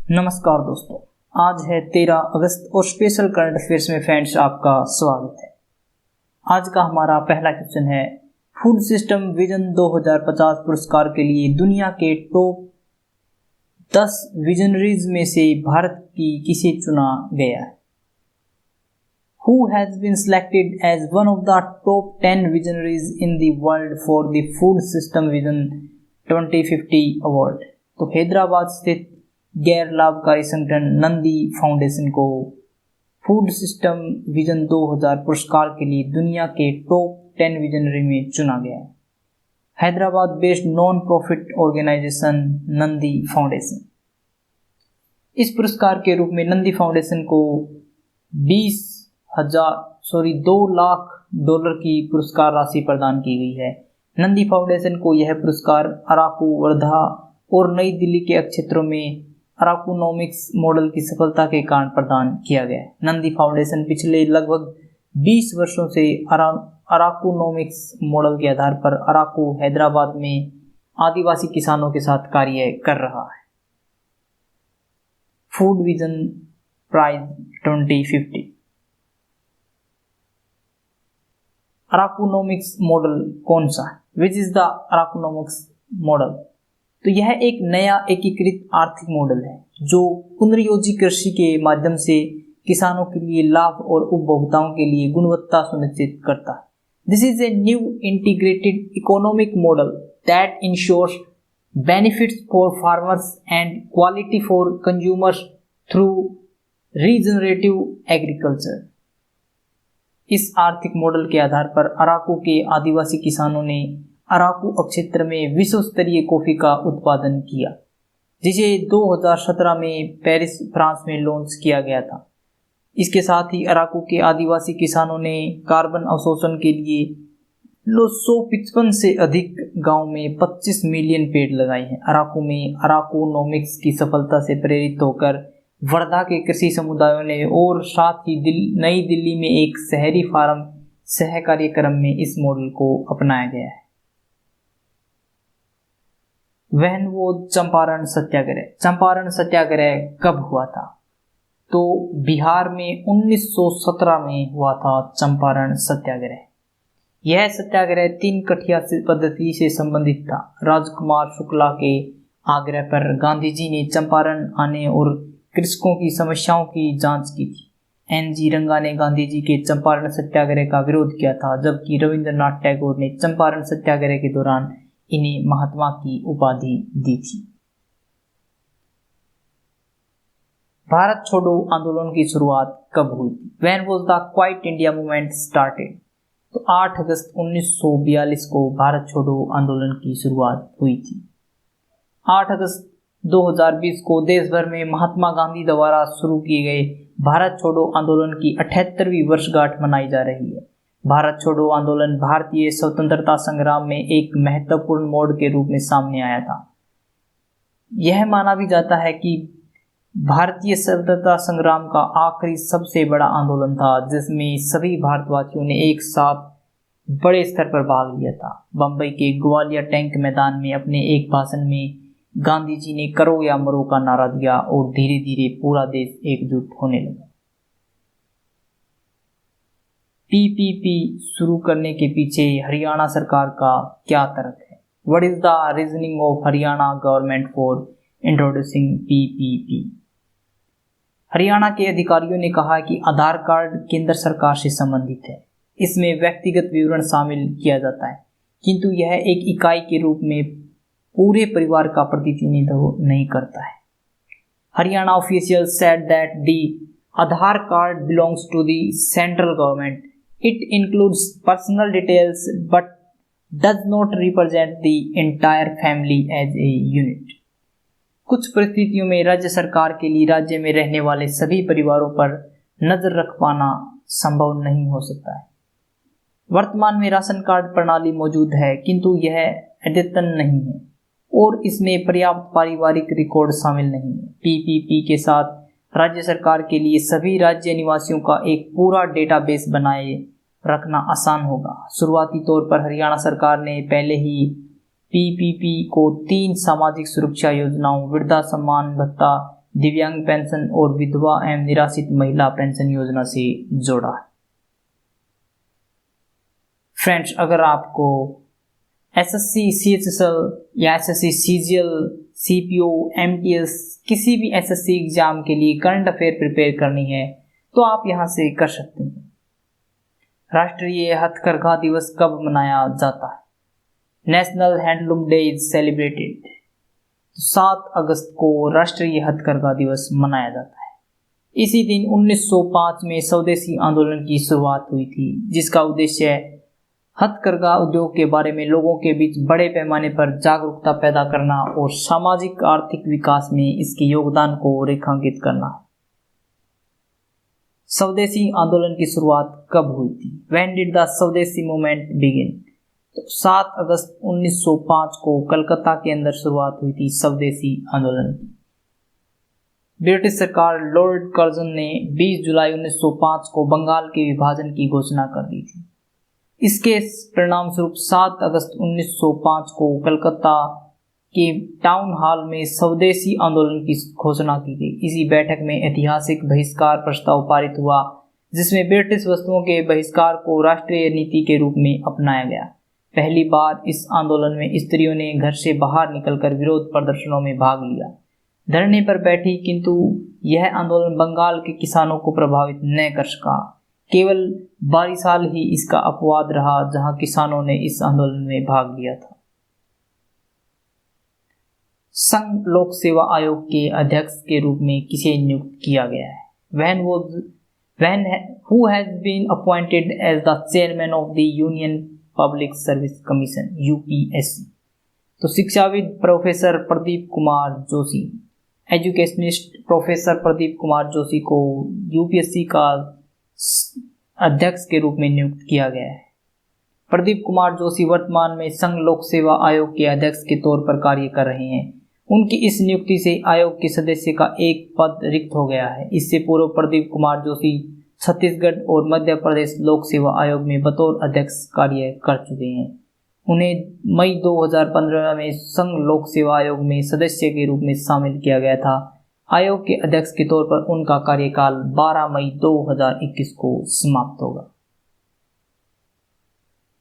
नमस्कार दोस्तों, आज है 13 अगस्त और स्पेशल करंट अफेयर्स में फ्रेंड्स आपका स्वागत है। आज का हमारा पहला क्वेश्चन है, फूड सिस्टम विजन 2050 पुरस्कार के लिए दुनिया के टॉप 10 विजनरीज में से भारत की किसे चुना गया है? Who has been selected as one of the top 10 visionaries in the world for the Food System Vision 2050 Award? तो हैदराबाद स्थित गैर लाभकारी संगठन नंदी फाउंडेशन को फूड सिस्टम विजन 2000 पुरस्कार के लिए दुनिया के टॉप 10 विजनरी में चुना गया है। Hyderabad based non profit organisation Nandi foundation. इस पुरस्कार के रूप में नंदी फाउंडेशन को $2 लाख की पुरस्कार राशि प्रदान की गई है। नंदी फाउंडेशन को यह पुरस्कार अराकू, वर्धा और नई दिल्ली के क्षेत्रों में अराकूनोमिक्स मॉडल की सफलता के कारण प्रदान किया गया है। नंदी फाउंडेशन पिछले लगभग 20 वर्षों से अराकूनोमिक्स मॉडल के आधार पर अराकू, हैदराबाद में आदिवासी किसानों के साथ कार्य कर रहा है। Food vision prize 2050। Arakunomics model कौन सा है? Which is the Arakunomics model? तो यह एक नया एकीकृत आर्थिक मॉडल है जो पुनर्योजी कृषि के माध्यम से किसानों के लिए लाभ और उपभोक्ताओं के लिए गुणवत्ता सुनिश्चित करता है। This is a new integrated economic model that ensures benefits for farmers and quality for consumers through regenerative agriculture. इस आर्थिक मॉडल के आधार पर अराकू के आदिवासी किसानों ने अराकू क्षेत्र में विश्व स्तरीय कॉफी का उत्पादन किया, जिसे 2017 में पेरिस, फ्रांस में लॉन्च किया गया था। इसके साथ ही अराकू के आदिवासी किसानों ने कार्बन अवशोषण के लिए 155 से अधिक गांव में 25 मिलियन पेड़ लगाए हैं। अराकू में अराकूनोमिक्स की सफलता से प्रेरित होकर वर्धा के कृषि समुदायों ने और साथ ही नई दिल्ली में एक शहरी फार्म सह कार्यक्रम में इस मॉडल को अपनाया गया है। वहन वो चंपारण सत्याग्रह। चंपारण सत्याग्रह कब हुआ था? तो बिहार में 1917 में हुआ था चंपारण सत्याग्रह। यह सत्याग्रह 3 कठिया पद्धति से संबंधित था। राजकुमार शुक्ला के आग्रह पर गांधी जी ने चंपारण आने और कृषकों की समस्याओं की जांच की थी। एन.जी. रंगा ने गांधी जी के चंपारण सत्याग्रह का विरोध किया था, जबकि रविंद्रनाथ टैगोर ने चंपारण सत्याग्रह के दौरान इन्हें महात्मा की उपाधि दी थी। भारत छोड़ो आंदोलन की शुरुआत कब हुई थी? When was the Quiet India Movement started? तो 8 अगस्त 1942 को भारत छोड़ो आंदोलन की शुरुआत हुई थी। 8 अगस्त 2020 को देश भर में महात्मा गांधी द्वारा शुरू किए गए भारत छोड़ो आंदोलन की 78वीं वर्षगांठ मनाई जा रही है। भारत छोड़ो आंदोलन भारतीय स्वतंत्रता संग्राम में एक महत्वपूर्ण मोड़ के रूप में सामने आया था। यह माना भी जाता है कि भारतीय स्वतंत्रता संग्राम का आखिरी सबसे बड़ा आंदोलन था जिसमें सभी भारतवासियों ने एक साथ बड़े स्तर पर भाग लिया था। बम्बई के ग्वालियर टैंक मैदान में अपने एक भाषण में गांधी जी ने करो या मरो का नारा दिया और धीरे धीरे पूरा देश एकजुट होने लगा। पीपीपी शुरू करने के पीछे हरियाणा सरकार का क्या तर्क है? What is the reasoning of Haryana government for introducing PPP? Haryana के अधिकारियों ने कहा कि आधार कार्ड केंद्र सरकार से संबंधित है। इसमें व्यक्तिगत विवरण शामिल किया जाता है, किंतु यह एक इकाई के रूप में पूरे परिवार का प्रतिनिधित्व नहीं करता है। Haryana official said that the Aadhaar card belongs to the central government. It includes personal details but does not represent the entire family as a unit. कुछ परिस्थितियों में राज्य सरकार के लिए राज्य में रहने वाले सभी परिवारों पर नजर रख पाना संभव नहीं हो सकता है। वर्तमान में राशन कार्ड प्रणाली मौजूद है, किंतु यह अद्यतन नहीं है और इसमें पर्याप्त पारिवारिक रिकॉर्ड शामिल नहीं है। पीपीपी के साथ राज्य सरकार के लिए सभी राज्य निवासियों का एक पूरा डेटाबेस बनाए रखना आसान होगा। शुरुआती तौर पर हरियाणा सरकार ने पहले ही पीपीपी को 3 सामाजिक सुरक्षा योजनाओं वृद्धा सम्मान भत्ता, दिव्यांग पेंशन और विधवा एवं निराश्रित महिला पेंशन योजना से जोड़ा है। फ्रेंड्स, अगर आपको एसएससी सीएचएसएल या एसएससी सीजीएल, सीपीओ, एमटीएस किसी भी एसएससी एग्जाम के लिए करंट अफेयर प्रिपेयर करनी है तो आप यहां से कर सकते हैं। राष्ट्रीय हथकरघा दिवस कब मनाया जाता है? National handloom day is celebrated. 7 अगस्त को राष्ट्रीय हथकरघा दिवस मनाया जाता है। इसी दिन 1905 में स्वदेशी आंदोलन की शुरुआत हुई थी, जिसका उद्देश्य हथकरघा उद्योग के बारे में लोगों के बीच बड़े पैमाने पर जागरूकता पैदा करना और सामाजिक आर्थिक विकास में इसके योगदान को रेखांकित करना है। स्वदेशी आंदोलन की शुरुआत कब हुई थी? When did the स्वदेशी मूवमेंट बिगिन? तो 7 अगस्त 1905 को कलकत्ता के अंदर शुरुआत हुई थी स्वदेशी आंदोलन की। ब्रिटिश सरकार लॉर्ड कर्जन ने 20 जुलाई 1905 को बंगाल के विभाजन की घोषणा कर दी थी। इसके परिणाम स्वरूप 7 अगस्त 1905 को कलकत्ता के टाउन हॉल में स्वदेशी आंदोलन की घोषणा की गई। इसी बैठक में ऐतिहासिक बहिष्कार प्रस्ताव पारित हुआ, जिसमें ब्रिटिश वस्तुओं के बहिष्कार को राष्ट्रीय नीति के रूप में अपनाया गया। पहली बार इस आंदोलन में स्त्रियों ने घर से बाहर निकलकर विरोध प्रदर्शनों में भाग लिया, धरने पर बैठी, किंतु यह आंदोलन बंगाल के किसानों को प्रभावित न कर सका। केवल 12 साल ही इसका अपवाद रहा जहां किसानों ने इस आंदोलन में भाग लिया था। संघ लोक सेवा आयोग के अध्यक्ष के रूप में किसे नियुक्त किया गया है? Who has been appointed as the chairman of the Union Public Service Commission UPSC? तो शिक्षाविद professor Pradeep Kumar Joshi, educationist professor Pradeep Kumar Joshi को यूपीएससी का अध्यक्ष के रूप में नियुक्त किया गया है। प्रदीप कुमार जोशी वर्तमान में संघ लोक सेवा आयोग के अध्यक्ष के तौर पर कार्य कर रहे हैं। उनकी इस नियुक्ति से आयोग के सदस्य का एक पद रिक्त हो गया है। इससे पूर्व प्रदीप कुमार जोशी छत्तीसगढ़ और मध्य प्रदेश लोक सेवा आयोग में बतौर अध्यक्ष कार्य कर चुके हैं। उन्हें मई 2015 में संघ लोक सेवा आयोग में सदस्य के रूप में शामिल किया गया था। आयोग के अध्यक्ष के तौर पर उनका कार्यकाल 12 मई 2021 को समाप्त होगा।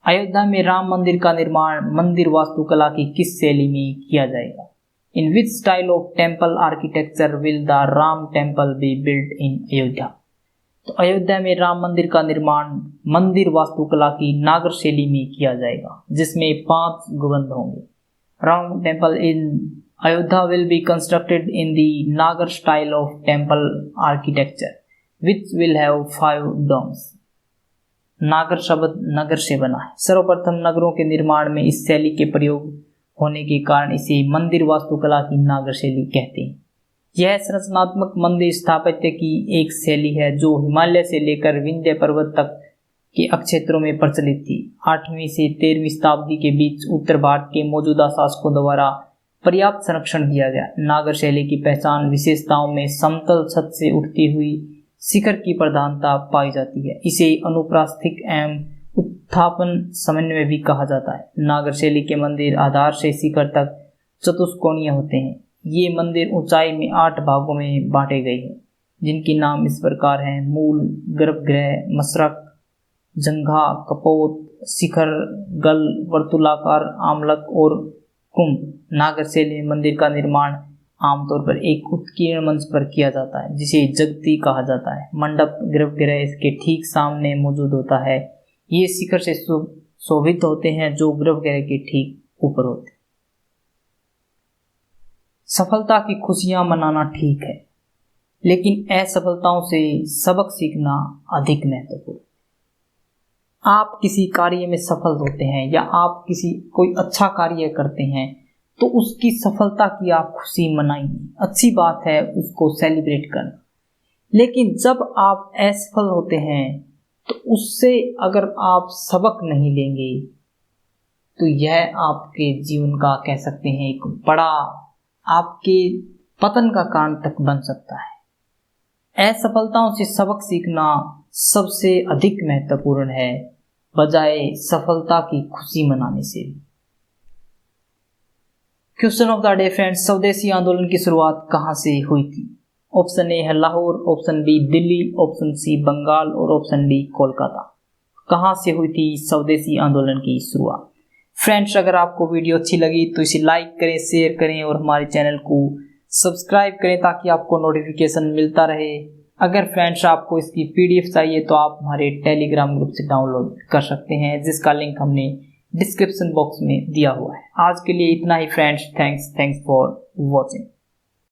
अयोध्या में राम मंदिर का निर्माण मंदिर वास्तुकला की किस शैली में किया जाएगा? In which style of temple architecture will the Ram temple be built in Ayodhya? तो अयोध्या में राम मंदिर का निर्माण मंदिर वास्तुकला की नागर शैली में किया जाएगा, जिसमें 5 गुंबद होंगे। Ram temple in Ayodhya will be constructed in the Nagar style of temple architecture, which will have 5 domes. नागर शब्द नगर से बना है। सर्वप्रथम नगरों के निर्माण में इस शैली के प्रयोग होने के कारण इसे मंदिर वास्तुकला की नागर शैली कहते हैं। यह संरचनात्मक मंदिर स्थापत्य की एक शैली है जो हिमालय से लेकर विंध्य पर्वत तक के क्षेत्रों में प्रचलित थी। 8वीं से 13वीं शताब्दी के बीच उत्तर भारत के मौजूदा शासकों द्वारा पर्याप्त संरक्षण दिया गया। नागर शैली की पहचान विशेषताओं में समतल छत से उठती हुई शिखर की प्रधानता पाई जाती है। इसे अनुप्रास्थिक एवं उत्थापन समन्वय भी कहा जाता है। नागर शैली के मंदिर आधार से शिखर तक चतुष्कोणीय होते हैं। ये मंदिर ऊंचाई में 8 भागों में बांटे गए हैं, जिनके नाम इस प्रकार हैं: मूल, गर्भगृह, मशरक, जंघा, कपोत, शिखर, गल, वर्तुलाकार, आमलक और कुंभ। नागर शैली में मंदिर का निर्माण आमतौर पर एक उत्कीर्ण मंच पर किया जाता है, जिसे जगती कहा जाता है। मंडप गर्भगृह इसके ठीक सामने मौजूद होता है। ये शिखर से शोभित होते हैं जो गर्भगृह के ठीक ऊपर होते हैं। सफलता की खुशियां मनाना ठीक है, लेकिन असफलताओं से सबक सीखना अधिक महत्वपूर्ण। आप किसी कार्य में सफल होते हैं या आप कोई अच्छा कार्य करते हैं तो उसकी सफलता की आप खुशी मनाइए, अच्छी बात है, उसको सेलिब्रेट करना। लेकिन जब आप असफल होते हैं तो उससे अगर आप सबक नहीं लेंगे तो यह आपके जीवन का कह सकते हैं एक बड़ा आपके पतन का कारण तक बन सकता है। असफलताओं से सबक सीखना सबसे अधिक महत्वपूर्ण है, बजाय सफलता की खुशी मनाने से भी। Question of the day friends, स्वदेशी आंदोलन की शुरुआत कहाँ से हुई थी? ऑप्शन ए है Lahore, option B Delhi, option C Bengal और ऑप्शन डी कोलकाता। कहाँ से हुई थी स्वदेशी आंदोलन की शुरुआत? फ्रेंड्स, अगर आपको वीडियो अच्छी लगी तो इसे लाइक करें, शेयर करें और हमारे चैनल को सब्सक्राइब करें ताकि आपको नोटिफिकेशन मिलता रहे। अगर फ्रेंड्स आपको इसकी पीडीएफ चाहिए तो आप हमारे टेलीग्राम ग्रुप से डाउनलोड कर सकते हैं, जिसका लिंक हमने डिस्क्रिप्शन बॉक्स में दिया हुआ है। आज के लिए इतना ही फ्रेंड्स, थैंक्स फॉर वॉचिंग।